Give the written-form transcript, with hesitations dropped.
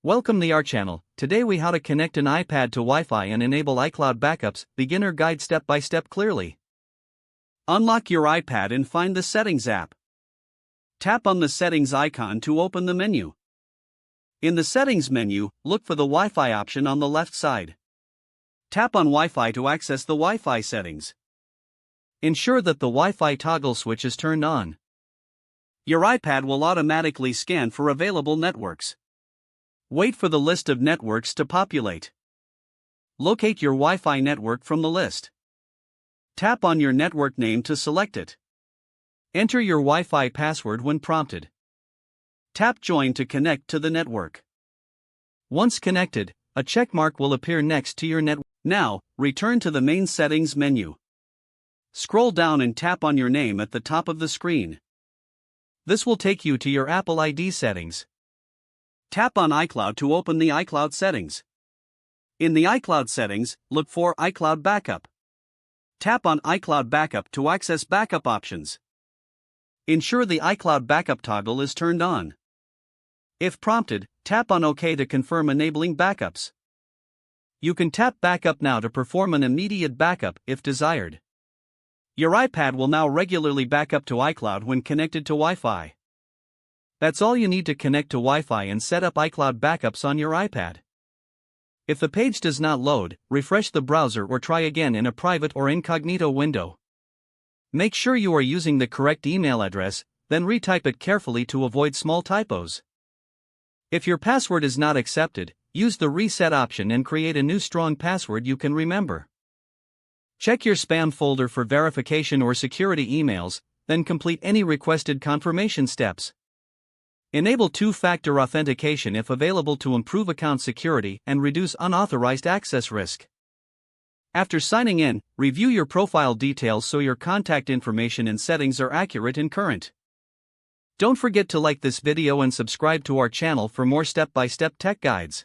Welcome to our channel. Today we how to connect an iPad to Wi-Fi and enable iCloud backups, beginner guide step by step clearly. Unlock your iPad and find the Settings app. Tap on the Settings icon to open the menu. In the Settings menu, look for the Wi-Fi option on the left side. Tap on Wi-Fi to access the Wi-Fi settings. Ensure that the Wi-Fi toggle switch is turned on. Your iPad will automatically scan for available networks. Wait for the list of networks to populate. Locate your Wi-Fi network from the list. Tap on your network name to select it. Enter your Wi-Fi password when prompted. Tap Join to connect to the network. Once connected, a check mark will appear next to your network. Now, return to the main settings menu. Scroll down and tap on your name at the top of the screen. This will take you to your Apple ID settings. Tap on iCloud to open the iCloud settings. In the iCloud settings, look for iCloud Backup. Tap on iCloud Backup to access backup options. Ensure the iCloud Backup toggle is turned on. If prompted, tap on OK to confirm enabling backups. You can tap Backup now to perform an immediate backup if desired. Your iPad will now regularly back up to iCloud when connected to Wi-Fi. That's all you need to connect to Wi-Fi and set up iCloud backups on your iPad. If the page does not load, refresh the browser or try again in a private or incognito window. Make sure you are using the correct email address, then retype it carefully to avoid small typos. If your password is not accepted, use the reset option and create a new strong password you can remember. Check your spam folder for verification or security emails, then complete any requested confirmation steps. Enable two-factor authentication if available to improve account security and reduce unauthorized access risk. After signing in, review your profile details so your contact information and settings are accurate and current. Don't forget to like this video and subscribe to our channel for more step-by-step tech guides.